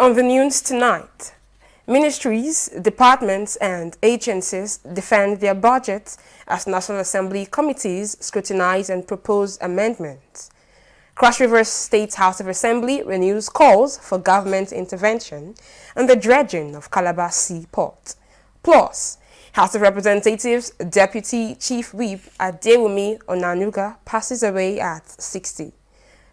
On the news tonight, ministries, departments and agencies defend their budgets as National Assembly committees scrutinize and propose amendments. Cross River State House of Assembly renews calls for government intervention on the dredging of Calabar Seaport. Plus, House of Representatives Deputy Chief Whip Adewumi Onanuga passes away at 60.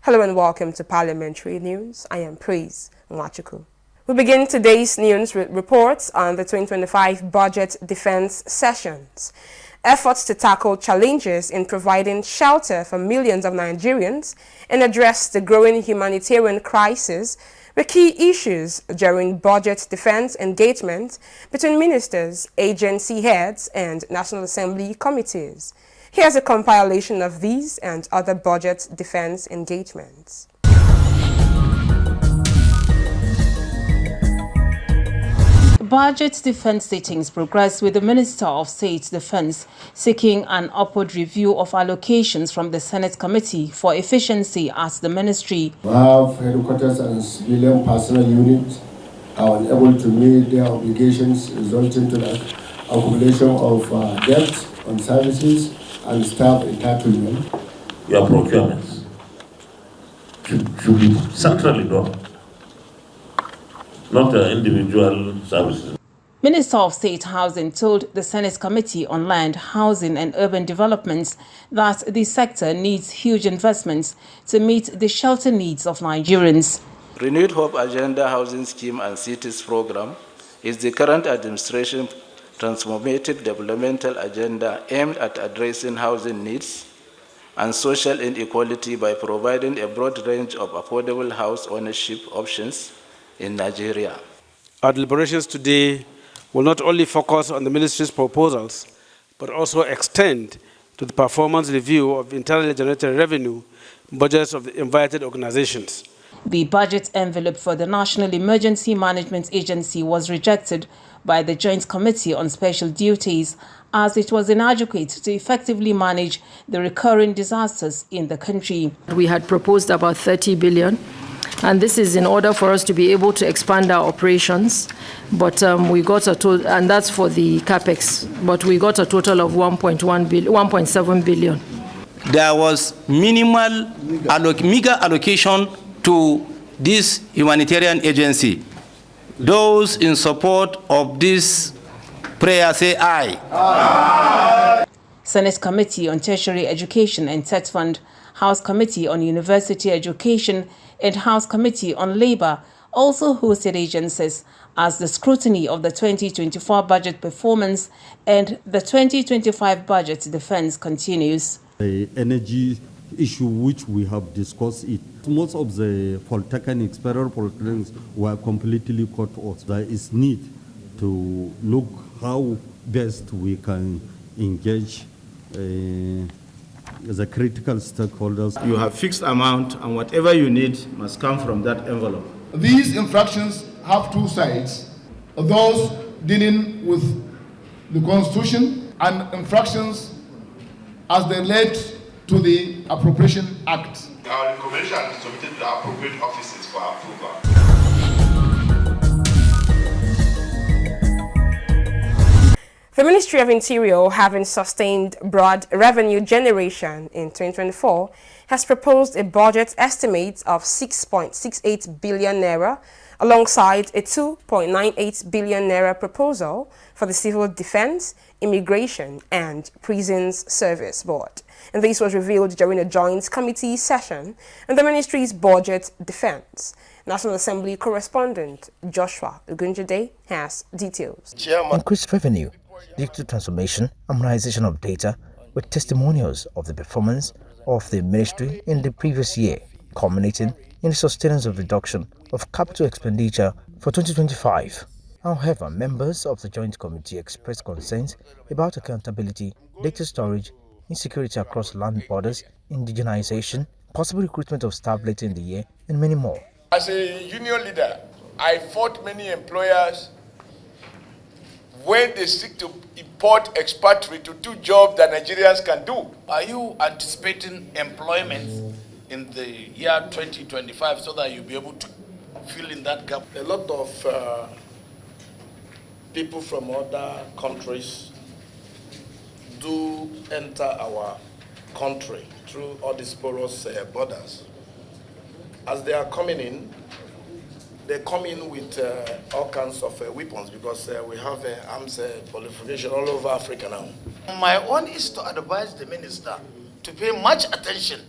Hello and welcome to Parliamentary News. I am Praise Nwachuku. We begin today's news with reports on the 2025 budget defense sessions. Efforts to tackle challenges in providing shelter for millions of Nigerians and address the growing humanitarian crisis were key issues during budget defense engagement between ministers, agency heads, and National Assembly committees. Here's a compilation of these and other budget defense engagements. Budget defense sittings progress with the Minister of State Defense seeking an upward review of allocations from the Senate Committee for Efficiency at the Ministry. We have headquarters and civilian personnel units are unable to meet their obligations, resulting to the accumulation of debt on services and staff entitlement. Your procurements should be centrally done, not individual services. Minister of State Housing told the Senate Committee on Land, Housing and Urban Developments that the sector needs huge investments to meet the shelter needs of Nigerians. Renewed Hope Agenda Housing Scheme and Cities Program is the current administration transformative developmental agenda aimed at addressing housing needs and social inequality by providing a broad range of affordable house ownership options in Nigeria. Our deliberations today will not only focus on the ministry's proposals, but also extend to the performance review of internally generated revenue budgets of the invited organizations. The budget envelope for the National Emergency Management Agency was rejected by the Joint Committee on Special Duties as it was inadequate to effectively manage the recurring disasters in the country. We had proposed about 30 billion, and this is in order for us to be able to expand our operations, but we got a total, and that's for the capex, but we got a total of 1.7 billion. There was meager allocation to this humanitarian agency. Those in support of this prayer say aye. Aye. Senate Committee on Tertiary Education and Tech Fund, House Committee on University Education, and House Committee on Labor also hosted agencies as the scrutiny of the 2024 budget performance and the 2025 budget defense continues. The energy issue which we have discussed it. Most of the polytechnics, federal polytechnics were completely cut off. There is need to look how best we can engage the critical stakeholders. You have fixed amount and whatever you need must come from that envelope. These infractions have two sides. Those dealing with the Constitution and infractions as they led to the Appropriation Act. Our recommendation is submitted to the appropriate offices for approval. The Ministry of Interior, having sustained broad revenue generation in 2024, has proposed a budget estimate of 6.68 billion naira alongside a 2.98 billion naira proposal for the Civil Defense, Immigration and Prisons Service Board. And this was revealed during a joint committee session on the ministry's budget defense. National Assembly correspondent Joshua Ugunjade has details. Increased revenue digital transformation, harmonization of data with testimonials of the performance of the ministry in the previous year, culminating in the sustenance of reduction of capital expenditure for 2025. However, members of the Joint Committee expressed concerns about accountability, data storage, insecurity across land borders, indigenization, possible recruitment of staff later in the year, and many more. As a union leader, I fought many employers when they seek to import expatriates to do jobs that Nigerians can do. Are you anticipating employment in the year 2025 so that you'll be able to fill in that gap. A lot of people from other countries do enter our country through all these porous borders. As they are coming in, they come in with all kinds of weapons because we have arms proliferation all over Africa now. My own is to advise the minister to pay much attention,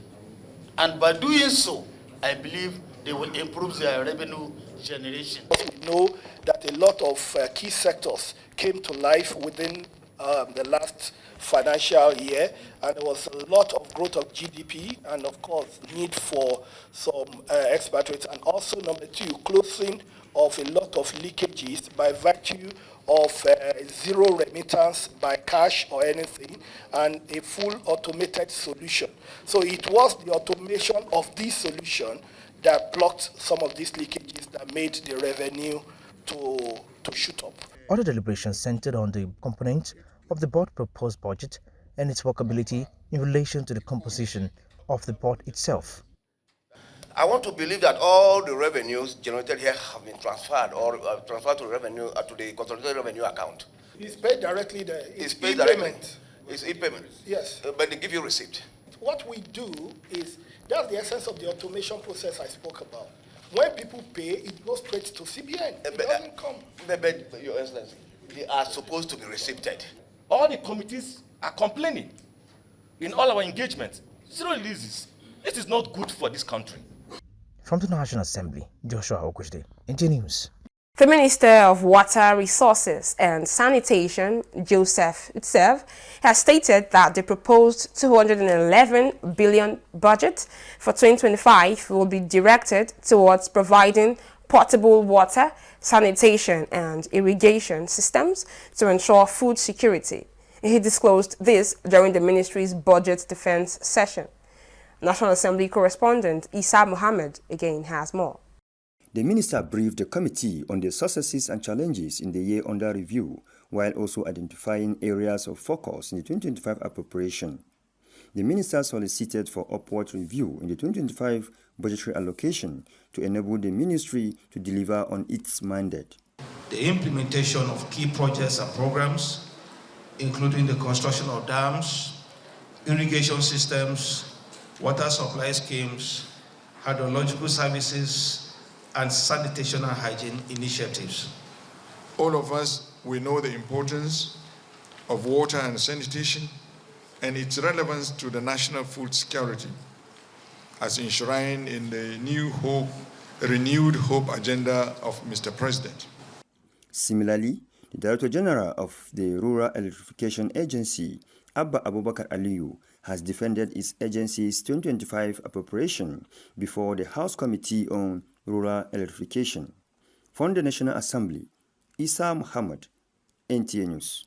and by doing so, I believe they will improve their revenue generation. We know that a lot of key sectors came to life within the last financial year, and there was a lot of growth of GDP and of course need for some expatriates, and also number two, closing of a lot of leakages by virtue of zero remittance by cash or anything, and a full automated solution. So it was the automation of this solution that blocked some of these leakages that made the revenue to shoot up. Other deliberations centered on the components of the board proposed budget and its workability in relation to the composition of the board itself. I want to believe that all the revenues generated here have been transferred or transferred to revenue to the consolidated revenue account. It's paid directly there. It's paid directly. It's e-payment. Yes. But they give you receipt. What we do is, that's the essence of the automation process I spoke about. When people pay, it goes straight to CBN. It doesn't come. But Your Excellency, they are supposed to be receipted. All the committees are complaining in all our engagements. Zero releases. This is not good for this country. From the National Assembly, Joshua Okushde, NTA News. The Minister of Water Resources and Sanitation, Joseph Utsev, has stated that the proposed 211 billion budget for 2025 will be directed towards providing potable water, sanitation and irrigation systems to ensure food security. He disclosed this during the ministry's budget defense session. National Assembly correspondent Isa Mohammed again has more. The minister briefed the committee on the successes and challenges in the year under review, while also identifying areas of focus in the 2025 appropriation. The minister solicited for upward review in the 2025 budgetary allocation to enable the ministry to deliver on its mandate. The implementation of key projects and programs, including the construction of dams, irrigation systems, water supply schemes, hydrological services, and sanitation and hygiene initiatives. All of us, we know the importance of water and sanitation and its relevance to the national food security as enshrined in the renewed hope agenda of Mr. President. Similarly, the Director General of the Rural Electrification Agency, Abba Abubakar Aliyu, has defended its agency's 2025 appropriation before the House Committee on Rural Electrification. From the National Assembly, Isa Muhammad, NTA News.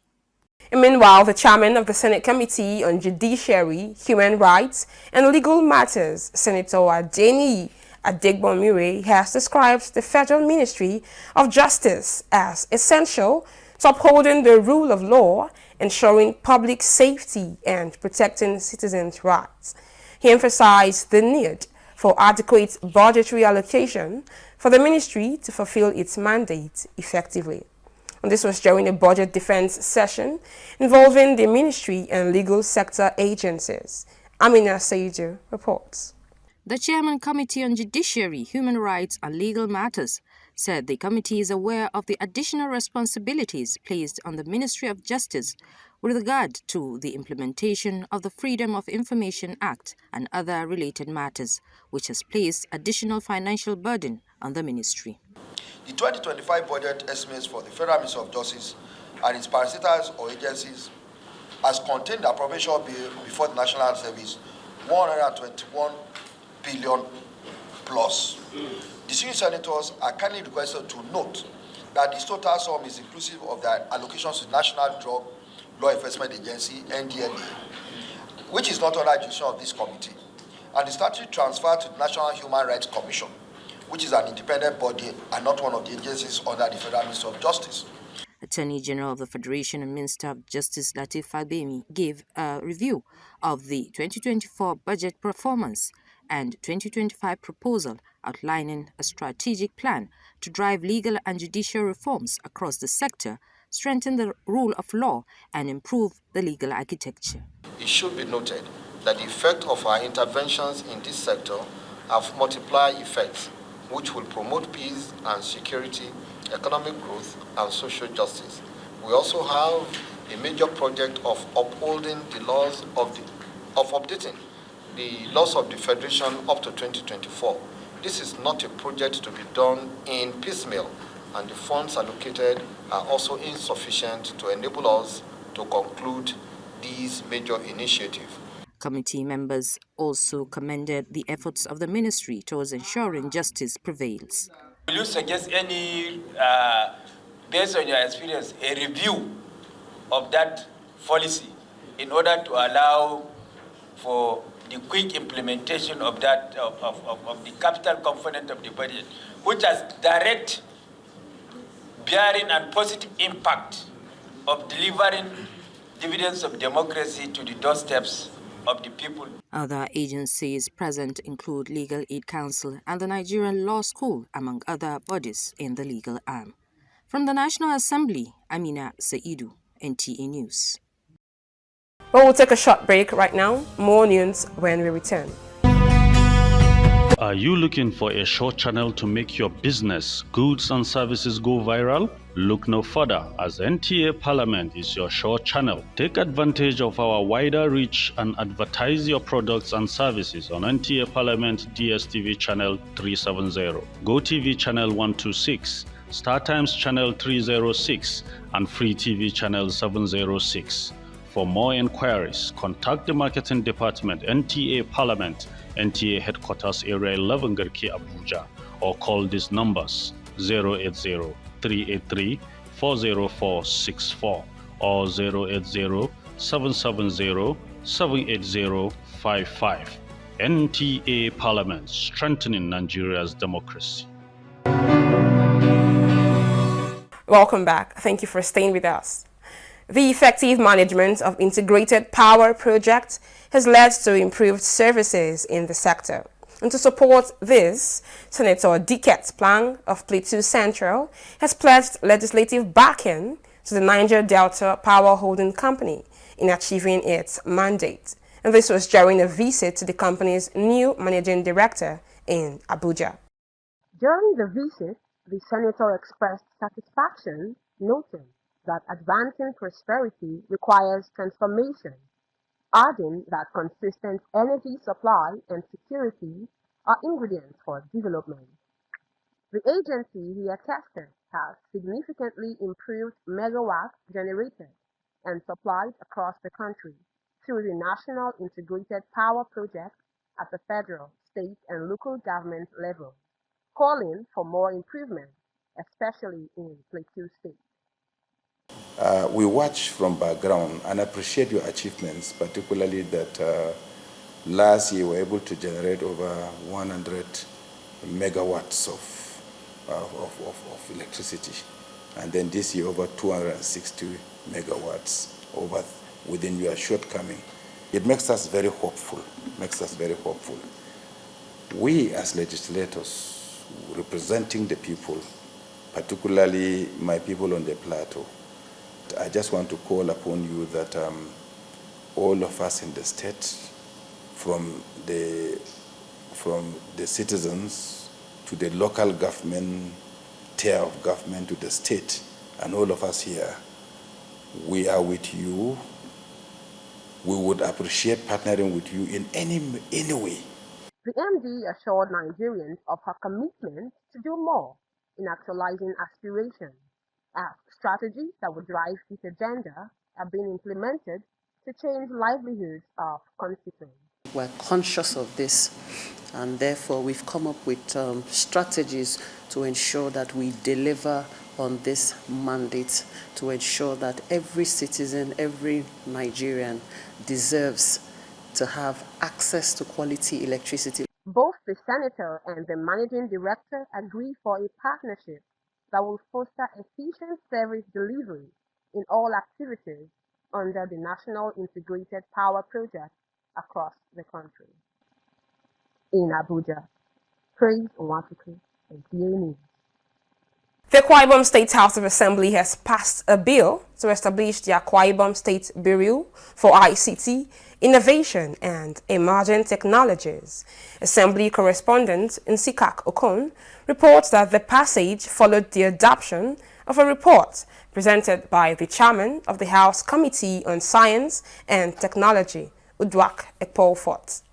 Meanwhile, the chairman of the Senate Committee on Judiciary, Human Rights and Legal Matters, Senator Adeni Adegbonmire, has described the Federal Ministry of Justice as essential to upholding the rule of law, ensuring public safety and protecting citizens' rights. He emphasized the need for adequate budgetary allocation for the ministry to fulfill its mandate effectively. And this was during a budget defense session involving the ministry and legal sector agencies. Amina Saidu reports. The Chairman Committee on Judiciary, Human Rights and Legal Matters said the committee is aware of the additional responsibilities placed on the Ministry of Justice with regard to the implementation of the Freedom of Information Act and other related matters, which has placed additional financial burden on the ministry. The 2025 budget estimates for the Federal Ministry of Justice and its parasitars or agencies has contained the appropriation bill before the National Service 121 billion plus. Distinguished senators are kindly requested to note that this total sum is inclusive of the allocations to the National Drug Law Enforcement Agency, NTA, which is not under jurisdiction of this committee, and the statutory transfer to the National Human Rights Commission, which is an independent body and not one of the agencies under the Federal Ministry of Justice. Attorney General of the Federation and Minister of Justice Lateef Fagbemi gave a review of the 2024 budget performance and 2025 proposal outlining a strategic plan to drive legal and judicial reforms across the sector, strengthen the rule of law, and improve the legal architecture. It should be noted that the effect of our interventions in this sector have multiplier effects, which will promote peace and security, economic growth, and social justice. We also have a major project of upholding the laws of updating the laws of the Federation up to 2024. This is not a project to be done in piecemeal, and the funds allocated are also insufficient to enable us to conclude these major initiatives. Committee members also commended the efforts of the ministry towards ensuring justice prevails. Will you suggest any, based on your experience, a review of that policy in order to allow for the quick implementation of that, of the capital component of the budget, which has direct bearing and positive impact of delivering dividends of democracy to the doorsteps of the people. Other agencies present include Legal Aid Council and the Nigerian Law School, among other bodies in the legal arm. From the National Assembly, Amina Saidu, NTA News. Well, we'll take a short break right now. More news when we return. Are you looking for a short channel to make your business, goods and services go viral? Look no further, as NTA Parliament is your short channel. Take advantage of our wider reach and advertise your products and services on NTA Parliament DSTV channel 370, GoTV channel 126, StarTimes channel 306, and Free TV channel 706. For more inquiries, contact the marketing department, NTA Parliament, NTA Headquarters Area 11 Garki Abuja, or call these numbers 080-383-40464 or 080-770-78055. NTA Parliament, strengthening Nigeria's democracy. Welcome back. Thank you for staying with us. The effective management of integrated power projects has led to improved services in the sector. And to support this, Senator Dicket's plan of Plateau Central has pledged legislative backing to the Niger Delta Power Holding Company in achieving its mandate. And this was during a visit to the company's new managing director in Abuja. During the visit, the senator expressed satisfaction, noting that advancing prosperity requires transformation, adding that consistent energy supply and security are ingredients for development. The agency, he attested, has significantly improved megawatts generated and supplied across the country through the National Integrated Power Project at the federal, state, and local government level, calling for more improvement, especially in Plateau State. We watch from background and appreciate your achievements, particularly that last year we were able to generate over 100 megawatts of electricity, and then this year over 260 megawatts within your shortcoming. It makes us very hopeful. We as legislators representing the people, particularly my people on the plateau, I just want to call upon you that all of us in the state, from the citizens to the local government, tier of government to the state, and all of us here, we are with you. We would appreciate partnering with you in any way. The MD assured Nigerians of her commitment to do more in actualizing aspirations, as strategies that would drive this agenda are being implemented to change livelihoods of constituents. We're conscious of this, and therefore we've come up with strategies to ensure that we deliver on this mandate, to ensure that every citizen, every Nigerian deserves to have access to quality electricity. Both the senator and the managing director agree for a partnership that will foster efficient service delivery in all activities under the National Integrated Power Project across the country. in Abuja. Praise Nwachukwu, NTA News. The Akwa Ibom State House of Assembly has passed a bill to establish the Akwa Ibom State Bureau for ICT, Innovation and Emerging Technologies. Assembly correspondent Nsikak Okon reports that the passage followed the adoption of a report presented by the chairman of the House Committee on Science and Technology, Udwak Ekpolfort.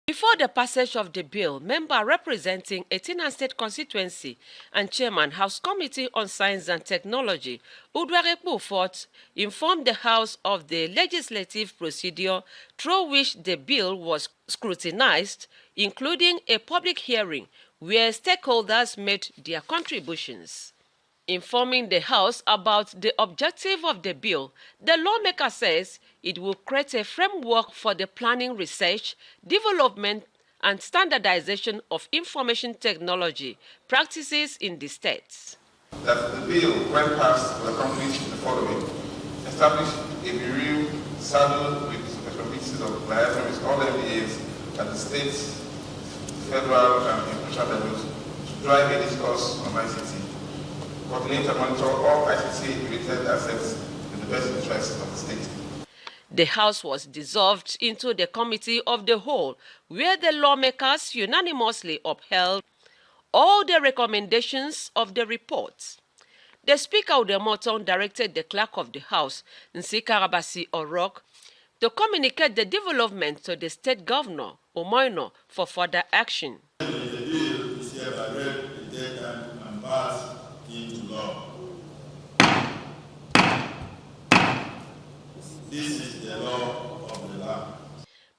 Before the passage of the bill, member representing Etina State Constituency and Chairman House Committee on Science and Technology, Udwak Ekpolfort, informed the House of the legislative procedure through which the bill was scrutinized, including a public hearing where stakeholders made their contributions. Informing the House about the objective of the bill, the lawmaker says it will create a framework for the planning, research, development, and standardization of information technology practices in the states. That the bill, when passed, will accomplish the following: establish a bureau saddled with responsibilities of liaison with all NTAs at the state, federal, and international levels to drive a discourse on ICT. Coordinate and monitor all ICT-related assets in the best interest of the state. The House was dissolved into the Committee of the Whole, where the lawmakers unanimously upheld all the recommendations of the report. The Speaker of the Moton directed the Clerk of the House, Nsikarabasi Orok, to communicate the development to the State Governor, Omoino, for further action. The bill is hereby read, rejected, and passed into law. This is the law of the land.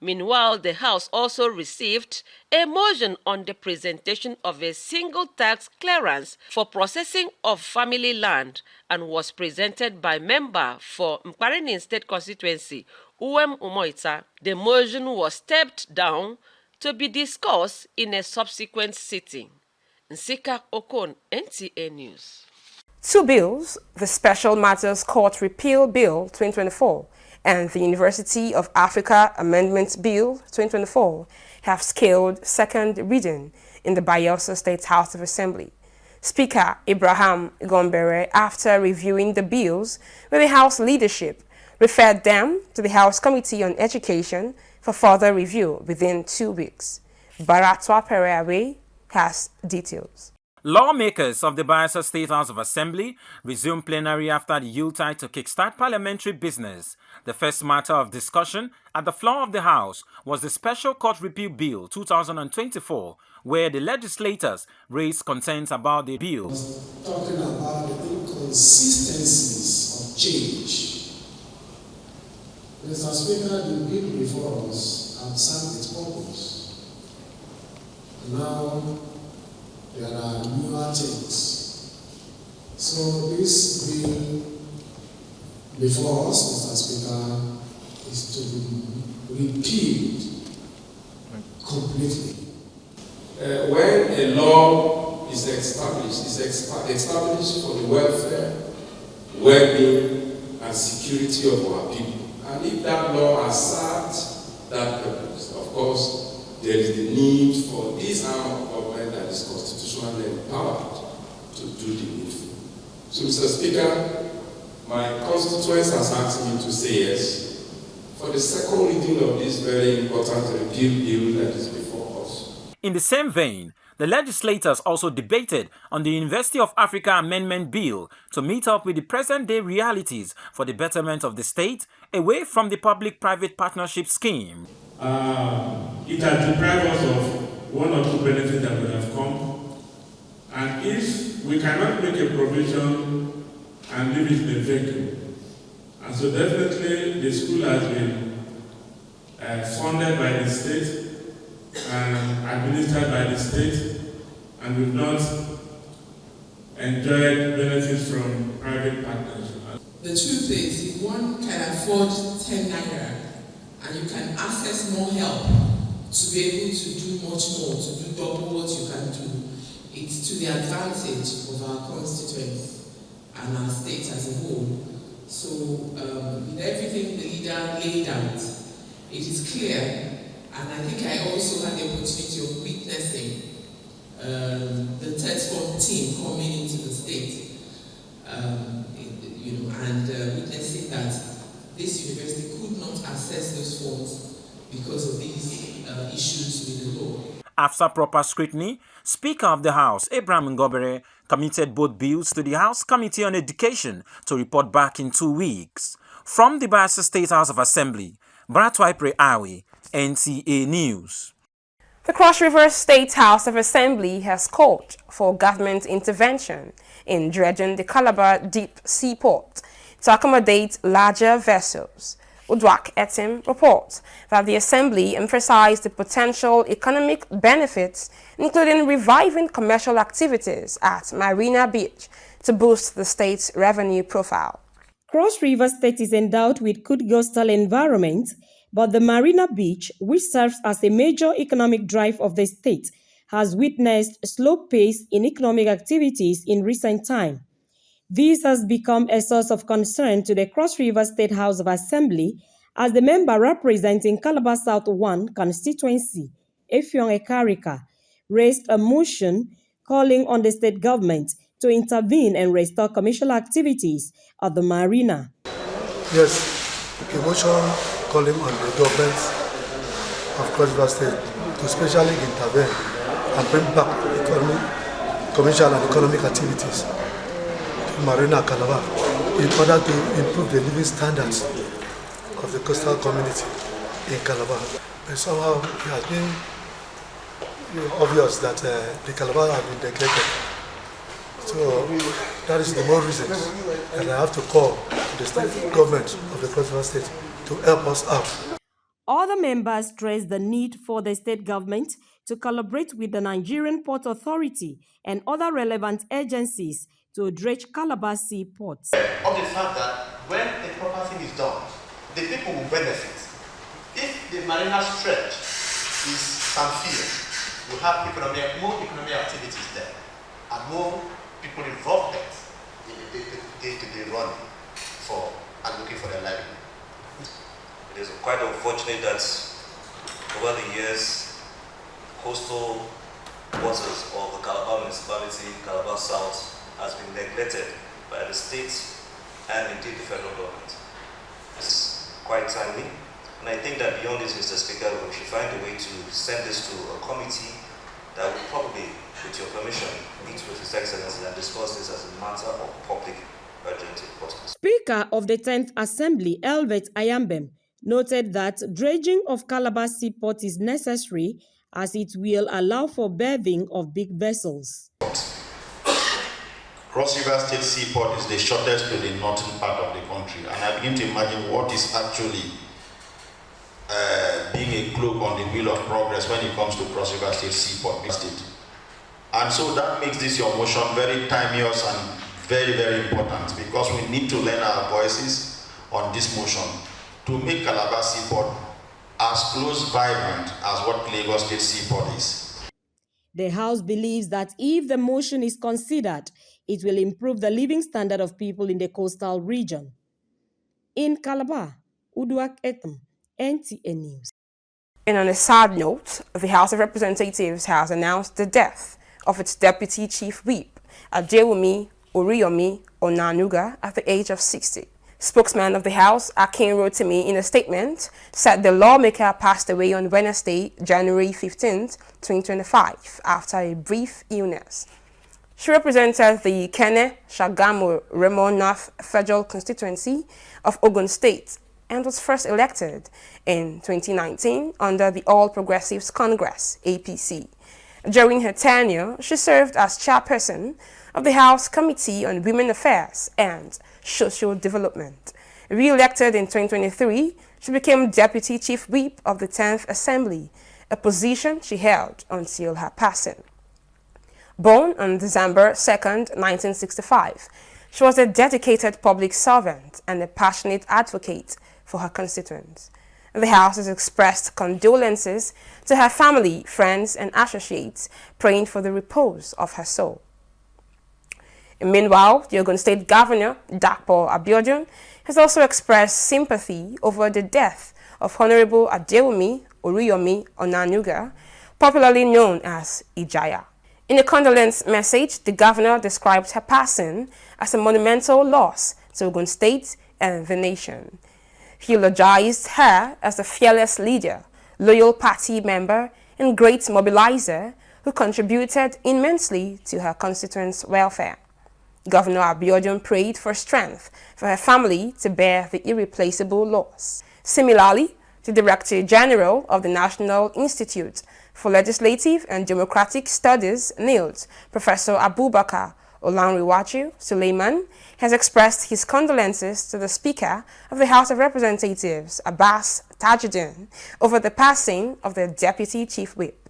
Meanwhile, the House also received a motion on the presentation of a single tax clearance for processing of family land and was presented by member for Mkwarenin State Constituency, Uwem Umoita. The motion was stepped down to be discussed in a subsequent sitting. Nsika Okon, NTA News. Two bills, the Special Matters Court Repeal Bill 2024 and the University of Africa Amendment Bill 2024, have scaled second reading in the Bayelsa State House of Assembly. Speaker Abraham Gombere, after reviewing the bills with the House leadership, referred them to the House Committee on Education for further review within 2 weeks. Baratwa Pereawe has details. Lawmakers of the Bayelsa State House of Assembly resumed plenary after the Yuletide to kickstart parliamentary business. The first matter of discussion at the floor of the House was the Special Court Repeal Bill 2024, where the legislators raised concerns about the bill. Talking about the inconsistencies of change. Mr. Speaker, the bill before us has served its purpose. Now, there are newer things. So this bill before us, Mr. Speaker, is to be repealed completely. When a law is established, established for the welfare, well-being, and security of our people. And if that law has served that purpose, of course, there is the need for this arm of government that is constitutionally empowered to do the needful. So, Mr. Speaker, my constituents has asked me to say yes for the second reading of this very important repeal bill that is before us. In the same vein, the legislators also debated on the University of Africa Amendment Bill to meet up with the present-day realities for the betterment of the state away from the public-private partnership scheme. It has deprived us of one or two benefits that would have come. And if we cannot make a provision and leave it in the vacuum, and so definitely the school has been funded by the state and administered by the state, and we've not enjoyed benefits from private partnership. The truth is, if one can afford 10 naira and you can access more help to be able to do much more, to do double what you can do, it's to the advantage of our constituents and our state as a whole. So, in everything the leader laid out, it is clear And I think I also had the opportunity of witnessing the third form team coming into the state, and witnessing that this university could not access those funds because of these issues with the law. After proper scrutiny, Speaker of the House, Abraham Ngobere, committed both bills to the House Committee on Education to report back in 2 weeks. From the Bayelsa State House of Assembly, Bratwaipre Awi, NTA News. The Cross River State House of Assembly has called for government intervention in dredging the Calabar Deep Seaport to accommodate larger vessels. Udwak Etim reports that the Assembly emphasized the potential economic benefits, including reviving commercial activities at Marina Beach to boost the state's revenue profile. Cross River State is endowed with good coastal environment, but the Marina Beach, which serves as a major economic drive of the state, has witnessed a slow pace in economic activities in recent time. This has become a source of concern to the Cross River State House of Assembly as the member representing Calabar South 1 constituency, Effiong Ekarika, raised a motion calling on the state government to intervene and restore commercial activities at the marina. Yes, a motion calling on the government of Cross River State to specially intervene and bring back commercial and economic activities to Marina Calabar in order to improve the living standards of the coastal community in Calabar. But somehow it has been obvious that the Calabar have been neglected. So that is the more reason that I have to call to the state government of the Cross River State to help us out. Other members stressed the need for the state government to collaborate with the Nigerian Port Authority and other relevant agencies to dredge Calabar seaports. Of the fact that when a proper thing is done, the people will benefit. If the marina stretch is Sanfia, you have more economic activities there and more people involved in the day-to-day running for and looking for their livelihood. It is quite unfortunate that over the years, coastal waters of the Calabar municipality, Calabar South, has been neglected by the state and indeed the federal government. It's quite timely, and I think that beyond this, Mr. Speaker, we should find a way to send this to a committee that will probably, with your permission, meet with His Excellency and discuss this as a matter of public urgent importance. Speaker of the 10th Assembly, Elvet Ayambem, noted that dredging of Calabar Seaport is necessary as it will allow for berthing of big vessels. Cross River State Seaport is the shortest to the northern part of the country, and I begin to imagine what is actually being a cloak on the wheel of progress when it comes to Cross River State Seaport. And so that makes this your motion very timeous and very, very important, because we need to lend our voices on this motion to make Calabar Seaport as close, vibrant as what Lagos State Seaport is. The House believes that if the motion is considered, it will improve the living standard of people in the coastal region. In Calabar, Udwak Etim, NTA News. And on a sad note, the House of Representatives has announced the death of its Deputy Chief Whip, Adewumi Oriyomi Onanuga, at the age of 60. Spokesman of the House, Akin Rotimi, in a statement, said the lawmaker passed away on Wednesday, January 15, 2025, after a brief illness. She represented the Kene Shagamu Remonath Federal Constituency of Ogun State and was first elected in 2019 under the All Progressives Congress, APC. During her tenure, she served as chairperson of the House Committee on Women Affairs and Social Development. Re-elected in 2023, she became Deputy Chief Whip of the 10th Assembly, a position she held until her passing. Born on December 2, 1965, she was a dedicated public servant and a passionate advocate for her constituents. The House has expressed condolences to her family, friends, and associates, praying for the repose of her soul. Meanwhile, the Ogun State Governor, Dapo Abiodun, has also expressed sympathy over the death of Honorable Adewumi Oriyomi Onanuga, popularly known as Ijaya. In a condolence message, the governor described her passing as a monumental loss to Ogun State and the nation. He eulogized her as a fearless leader, loyal party member, and great mobilizer who contributed immensely to her constituents' welfare. Governor Abiodun prayed for strength for her family to bear the irreplaceable loss. Similarly, the Director General of the National Institute for Legislative and Democratic Studies, NILS, Professor Abubakar Olanriwaju Suleiman, has expressed his condolences to the Speaker of the House of Representatives, Abbas Tajuddin, over the passing of the Deputy Chief Whip,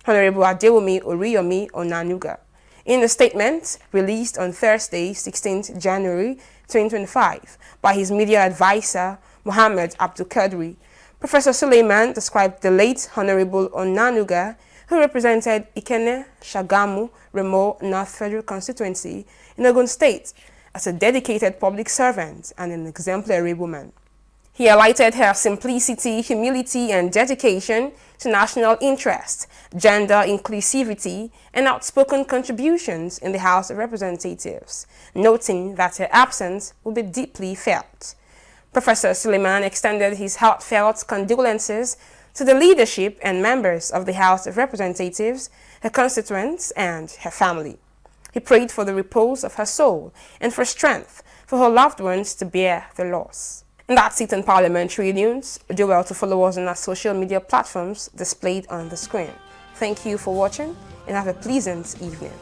Honorable Adewumi Oriyomi Onanuga. In a statement released on Thursday, 16th January 2025, by his media advisor, Mohammed Abdul Kadri, Professor Suleiman described the late Honorable Onanuga, who represented Ikenne, Shagamu, Remo, North Federal Constituency in Ogun State, as a dedicated public servant and an exemplary woman. He highlighted her simplicity, humility, and dedication to national interest, gender inclusivity, and outspoken contributions in the House of Representatives, noting that her absence would be deeply felt. Professor Suleiman extended his heartfelt condolences to the leadership and members of the House of Representatives, her constituents, and her family. He prayed for the repose of her soul and for strength for her loved ones to bear the loss. And that's it on Parliamentary News. Do well to follow us on our social media platforms displayed on the screen. Thank you for watching and have a pleasant evening.